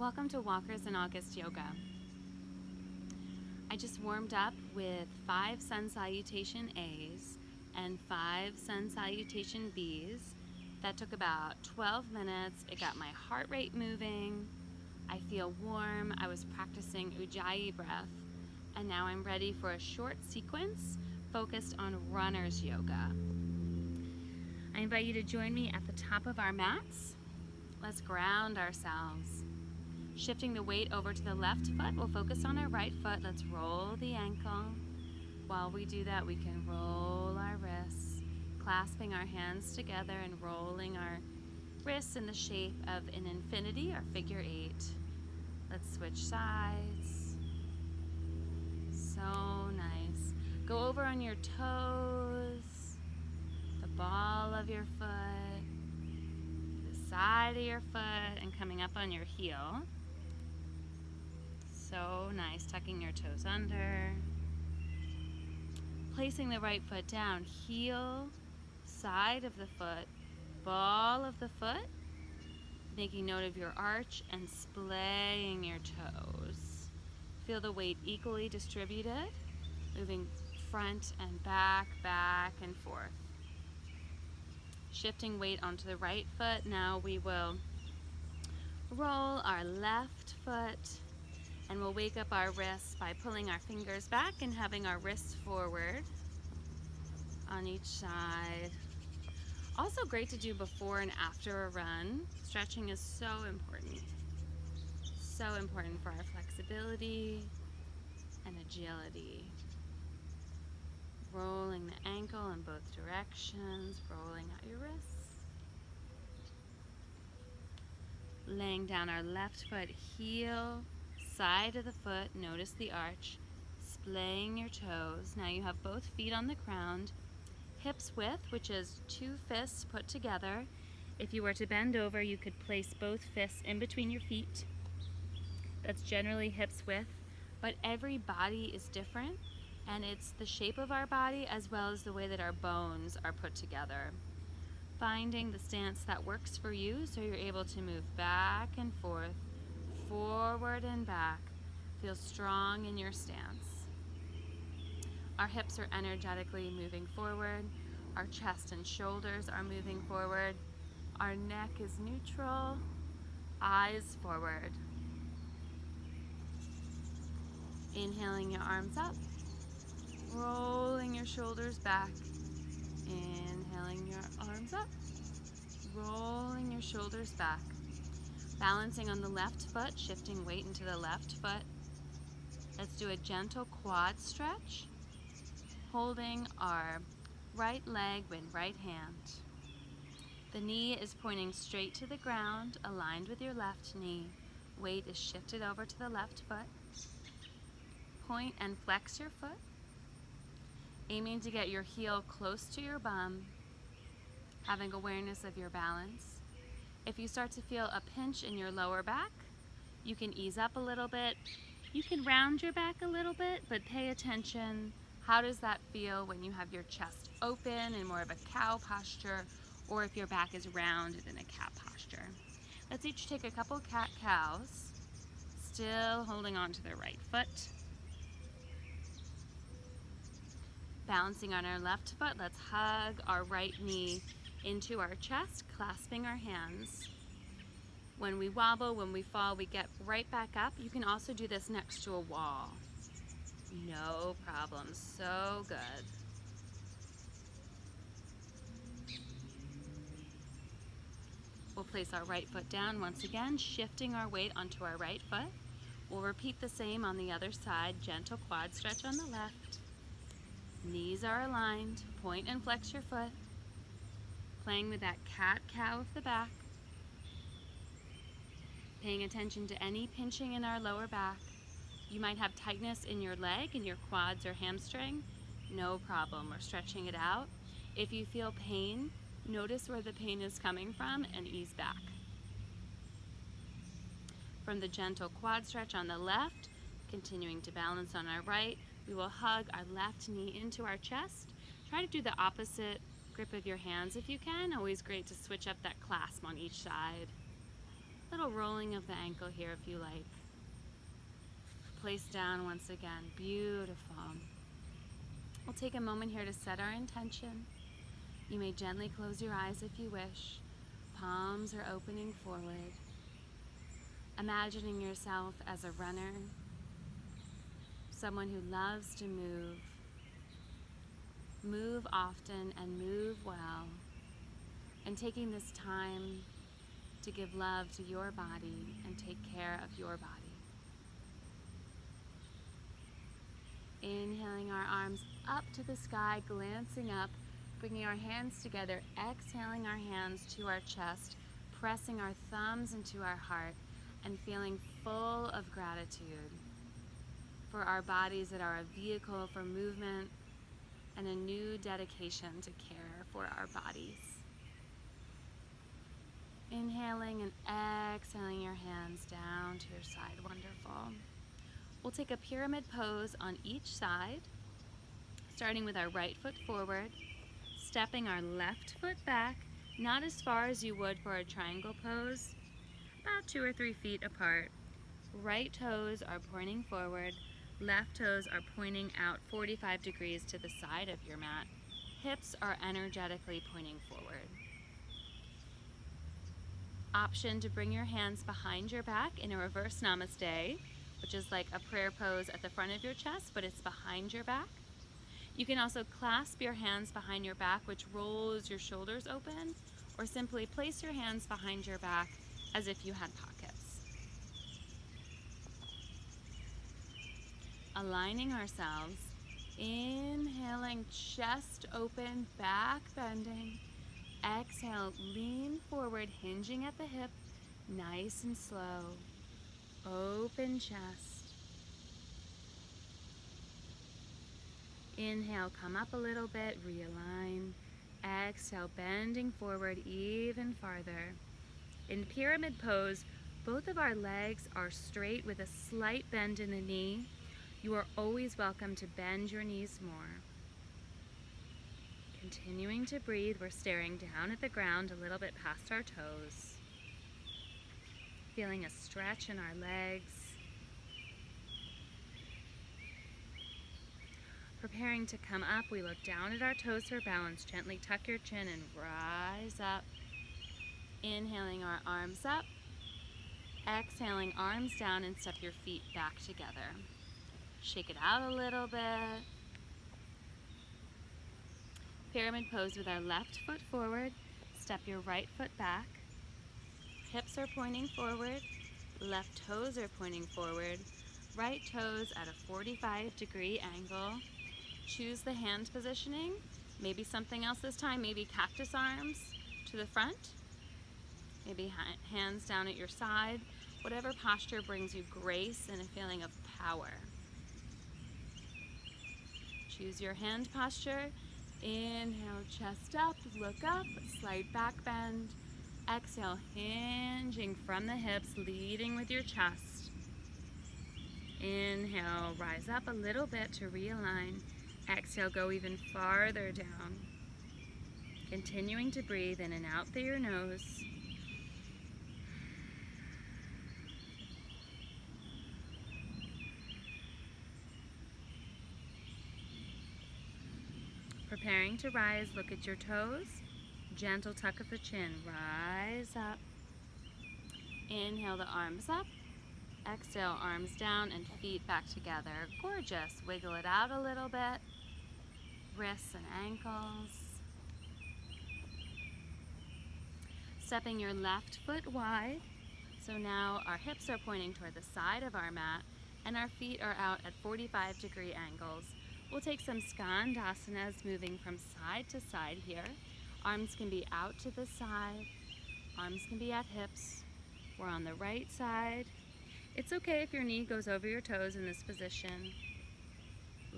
Welcome to Walkers in August Yoga. I just warmed up with 5 Sun Salutation A's and 5 Sun Salutation B's. That took about 12 minutes. It got my heart rate moving. I feel warm. I was practicing Ujjayi breath. And now I'm ready for a short sequence focused on runner's yoga. I invite you to join me at the top of our mats. Let's ground ourselves. Shifting the weight over to the left foot, we'll focus on our right foot. Let's roll the ankle. While we do that, we can roll our wrists, clasping our hands together and rolling our wrists in the shape of an infinity or figure 8. Let's switch sides. So nice. Go over on your toes, the ball of your foot, the side of your foot, and coming up on your heel. So nice, tucking your toes under. Placing the right foot down, heel, side of the foot, ball of the foot. Making note of your arch and splaying your toes. Feel the weight equally distributed, moving front and back, back and forth. Shifting weight onto the right foot, now we will roll our left foot. And we'll wake up our wrists by pulling our fingers back and having our wrists forward on each side. Also great to do before and after a run. Stretching is so important. So important for our flexibility and agility. Rolling the ankle in both directions, rolling out your wrists. Laying down our left foot, heel, side of the foot, notice the arch, splaying your toes. Now you have both feet on the ground, hips width, which is 2 fists put together. If you were to bend over, you could place both fists in between your feet. That's generally hips width, but every body is different, and it's the shape of our body as well as the way that our bones are put together. Finding the stance that works for you so you're able to move back and forth, forward and back. Feel strong in your stance. Our hips are energetically moving forward. Our chest and shoulders are moving forward. Our neck is neutral. Eyes forward. Inhaling your arms up. Rolling your shoulders back. Inhaling your arms up. Rolling your shoulders back. Balancing on the left foot, shifting weight into the left foot. Let's do a gentle quad stretch, holding our right leg with right hand. The knee is pointing straight to the ground, aligned with your left knee. Weight is shifted over to the left foot. Point and flex your foot, aiming to get your heel close to your bum, having awareness of your balance. If you start to feel a pinch in your lower back, you can ease up a little bit. You can round your back a little bit, but pay attention. How does that feel when you have your chest open in more of a cow posture, or if your back is rounded in a cat posture? Let's each take a couple cat-cows, still holding on to the right foot. Balancing on our left foot, let's hug our right knee into our chest, clasping our hands. When we wobble, when we fall, we get right back up. You can also do this next to a wall. No problem. So good. We'll place our right foot down once again, shifting our weight onto our right foot. We'll repeat the same on the other side. Gentle quad stretch on the left. Knees are aligned. Point and flex your foot. Playing with that cat-cow of the back. Paying attention to any pinching in our lower back. You might have tightness in your leg, in your quads or hamstring. No problem, we're stretching it out. If you feel pain, notice where the pain is coming from and ease back. From the gentle quad stretch on the left, continuing to balance on our right, we will hug our left knee into our chest. Try to do the opposite grip of your hands if you can. Always great to switch up that clasp on each side. Little rolling of the ankle here if you like. Place down once again. Beautiful. We'll take a moment here to set our intention. You may gently close your eyes if you wish. Palms are opening forward. Imagining yourself as a runner, someone who loves to move. Move often and move well. And taking this time to give love to your body and take care of your body. Inhaling our arms up to the sky, glancing up, bringing our hands together, exhaling our hands to our chest, pressing our thumbs into our heart, and feeling full of gratitude for our bodies that are a vehicle for movement and a new dedication to care for our bodies. Inhaling and exhaling your hands down to your side. Wonderful. We'll take a pyramid pose on each side, starting with our right foot forward, stepping our left foot back, not as far as you would for a triangle pose, about 2 or 3 feet apart. Right toes are pointing forward, left toes are pointing out 45 degrees to the side of your mat. Hips are energetically pointing forward. Option to bring your hands behind your back in a reverse namaste, which is like a prayer pose at the front of your chest, but it's behind your back. You can also clasp your hands behind your back, which rolls your shoulders open, or simply place your hands behind your back as if you had pockets. Aligning ourselves, inhaling, chest open, back bending. Exhale, lean forward, hinging at the hip, nice and slow. Open chest. Inhale, come up a little bit, realign. Exhale, bending forward even farther. In pyramid pose, both of our legs are straight with a slight bend in the knee. You are always welcome to bend your knees more. Continuing to breathe, we're staring down at the ground a little bit past our toes. Feeling a stretch in our legs. Preparing to come up, we look down at our toes for balance. Gently tuck your chin and rise up. Inhaling our arms up. Exhaling, arms down, and step your feet back together. Shake it out a little bit. Pyramid pose with our left foot forward. Step your right foot back. Hips are pointing forward. Left toes are pointing forward. Right toes at a 45-degree angle. Choose the hand positioning. Maybe something else this time. Maybe cactus arms to the front. Maybe hands down at your side. Whatever posture brings you grace and a feeling of power. Choose your hand posture. Inhale, chest up, look up, slight back bend. Exhale, hinging from the hips, leading with your chest. Inhale, rise up a little bit to realign. Exhale, go even farther down. Continuing to breathe in and out through your nose. Preparing to rise, look at your toes. Gentle tuck of the chin, rise up. Inhale the arms up. Exhale, arms down and feet back together. Gorgeous. Wiggle it out a little bit. Wrists and ankles. Stepping your left foot wide. So now our hips are pointing toward the side of our mat and our feet are out at 45-degree angles. We'll take some Skandhasanas, moving from side to side here. Arms can be out to the side. Arms can be at hips. We're on the right side. It's okay if your knee goes over your toes in this position.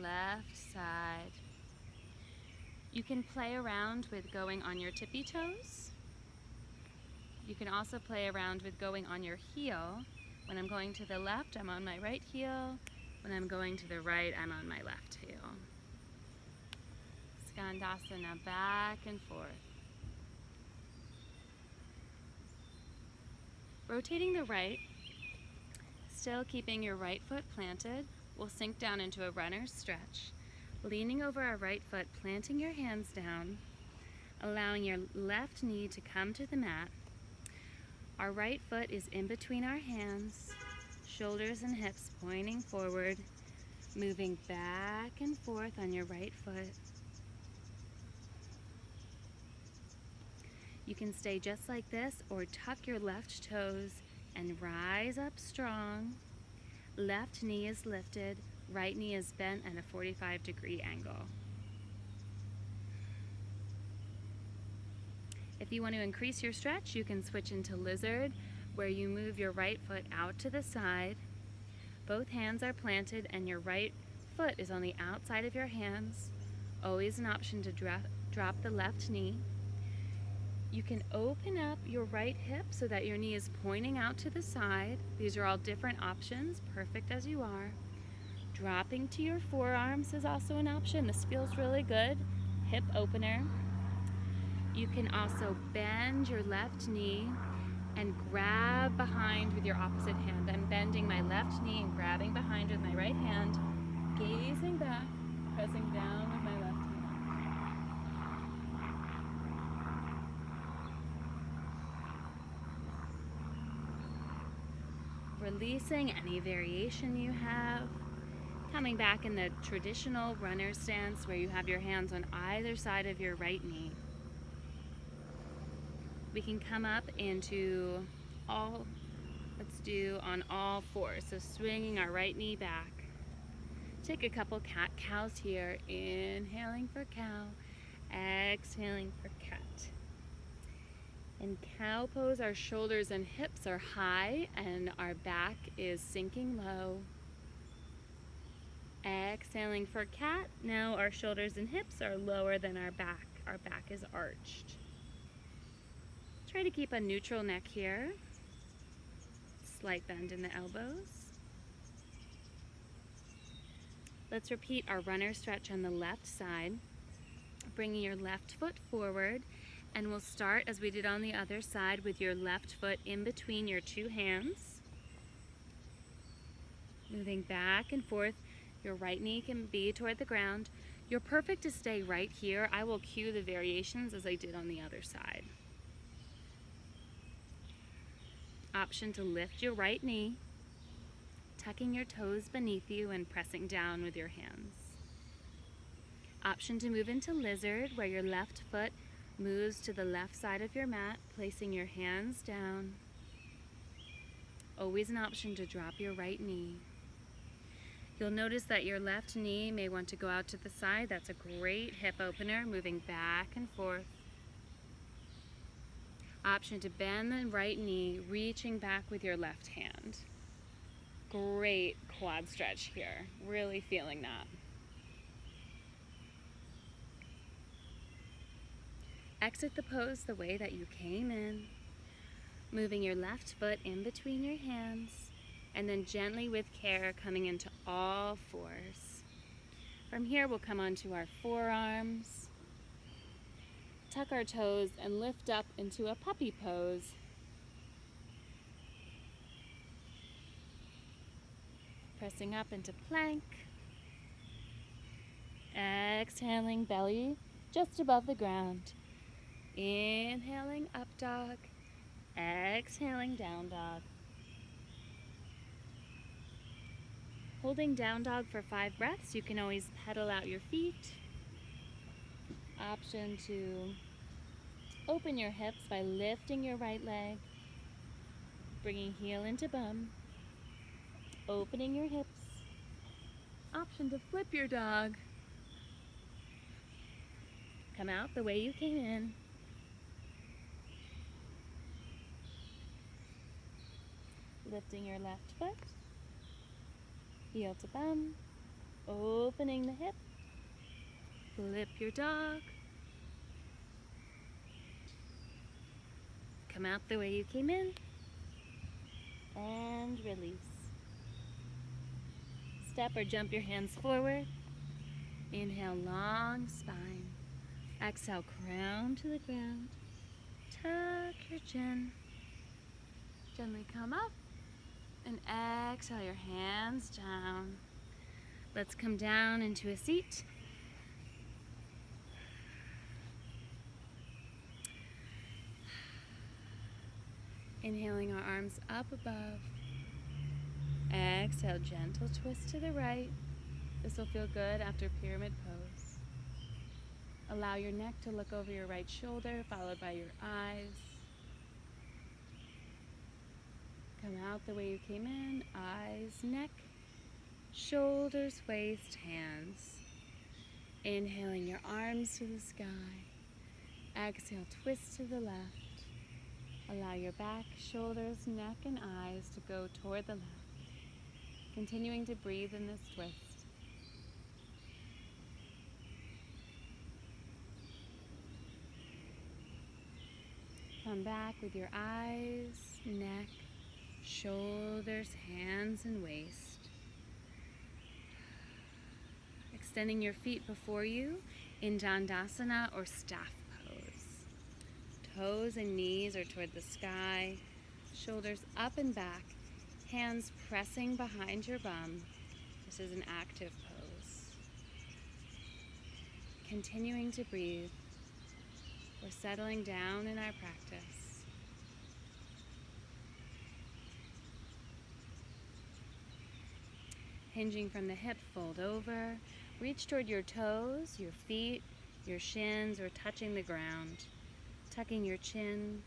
Left side. You can play around with going on your tippy toes. You can also play around with going on your heel. When I'm going to the left, I'm on my right heel. When I'm going to the right, I'm on my left heel. Skandhasana, back and forth. Rotating the right, still keeping your right foot planted, we'll sink down into a runner's stretch, leaning over our right foot, planting your hands down, allowing your left knee to come to the mat. Our right foot is in between our hands, shoulders and hips pointing forward, moving back and forth on your right foot. You can stay just like this or tuck your left toes and rise up strong. Left knee is lifted, right knee is bent at a 45-degree angle. If you want to increase your stretch, you can switch into lizard, where you move your right foot out to the side. Both hands are planted and your right foot is on the outside of your hands. Always an option to drop the left knee. You can open up your right hip so that your knee is pointing out to the side. These are all different options, perfect as you are. Dropping to your forearms is also an option. This feels really good. Hip opener. You can also bend your left knee and grab behind with your opposite hand. I'm bending my left knee and grabbing behind with my right hand, gazing back, pressing down with my left hand. Releasing any variation you have. Coming back in the traditional runner stance where you have your hands on either side of your right knee. We can come up into let's do on all fours. So swinging our right knee back. Take a couple cat-cows here. Inhaling for cow, exhaling for cat. In cow pose, our shoulders and hips are high and our back is sinking low. Exhaling for cat, now our shoulders and hips are lower than our back. Our back is arched. Try to keep a neutral neck here. Slight bend in the elbows. Let's repeat our runner stretch on the left side, bringing your left foot forward, and we'll start as we did on the other side with your left foot in between your two hands. Moving back and forth, your right knee can be toward the ground. You're perfect to stay right here. I will cue the variations as I did on the other side. Option to lift your right knee, tucking your toes beneath you and pressing down with your hands. Option to move into lizard, where your left foot moves to the left side of your mat, placing your hands down. Always an option to drop your right knee. You'll notice that your left knee may want to go out to the side. That's a great hip opener, moving back and forth. Option to bend the right knee, reaching back with your left hand. Great quad stretch here. Really feeling that. Exit the pose the way that you came in, moving your left foot in between your hands, and then gently with care coming into all fours. From here we'll come onto our forearms, tuck our toes, and lift up into a puppy pose. Pressing up into plank. Exhaling, belly just above the ground. Inhaling, up dog. Exhaling, down dog. Holding down dog for 5 breaths. You can always pedal out your feet. Option to open your hips by lifting your right leg, bringing heel into bum, opening your hips. Option to flip your dog. Come out the way you came in. Lifting your left foot, heel to bum, opening the hip, flip your dog. Come out the way you came in, and release. Step or jump your hands forward. Inhale, long spine. Exhale, crown to the ground. Tuck your chin. Gently come up and exhale your hands down. Let's come down into a seat. Inhaling our arms up above. Exhale, gentle twist to the right. This will feel good after pyramid pose. Allow your neck to look over your right shoulder, followed by your eyes. Come out the way you came in, eyes, neck, shoulders, waist, hands. Inhaling your arms to the sky. Exhale, twist to the left. Allow your back, shoulders, neck, and eyes to go toward the left. Continuing to breathe in this twist. Come back with your eyes, neck, shoulders, hands, and waist. Extending your feet before you in Dandasana or staff pose. Toes and knees are toward the sky, shoulders up and back, hands pressing behind your bum. This is an active pose. Continuing to breathe. We're settling down in our practice. Hinging from the hip, fold over. Reach toward your toes, your feet, your shins, or touching the ground. Tucking your chin.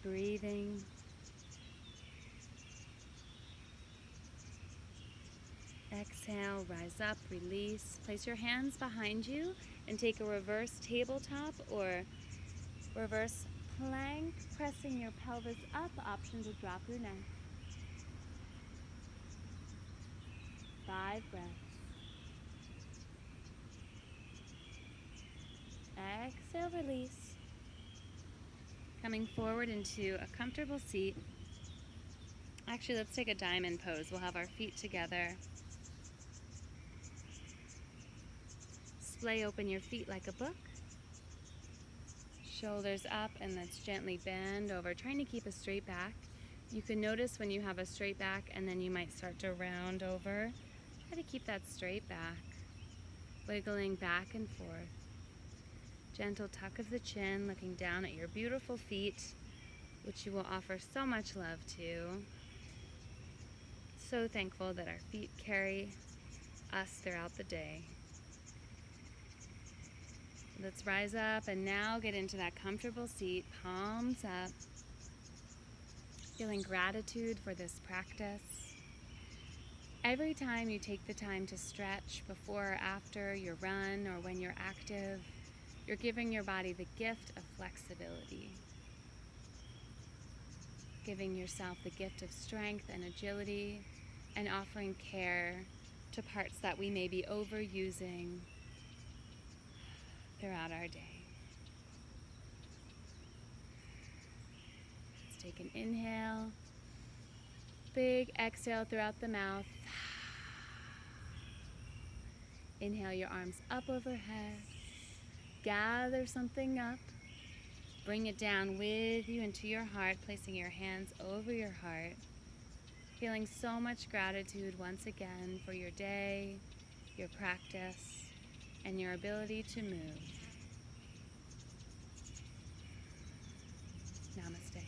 Breathing. Exhale, rise up, release. Place your hands behind you and take a reverse tabletop or reverse plank, pressing your pelvis up. Option to drop your neck. 5 breaths. Exhale, release. Coming forward into a comfortable seat. Actually, let's take a diamond pose. We'll have our feet together. Splay open your feet like a book. Shoulders up, and let's gently bend over, trying to keep a straight back. You can notice when you have a straight back and then you might start to round over. Try to keep that straight back, wiggling back and forth. Gentle tuck of the chin, looking down at your beautiful feet, which you will offer so much love to. So thankful that our feet carry us throughout the day. Let's rise up and now get into that comfortable seat, palms up. Feeling gratitude for this practice. Every time you take the time to stretch before or after your run or when you're active, you're giving your body the gift of flexibility. Giving yourself the gift of strength and agility, and offering care to parts that we may be overusing throughout our day. Let's take an inhale, big exhale throughout the mouth. Inhale your arms up overhead, gather something up, bring it down with you into your heart, placing your hands over your heart, feeling so much gratitude once again for your day, your practice, and your ability to move. Namaste.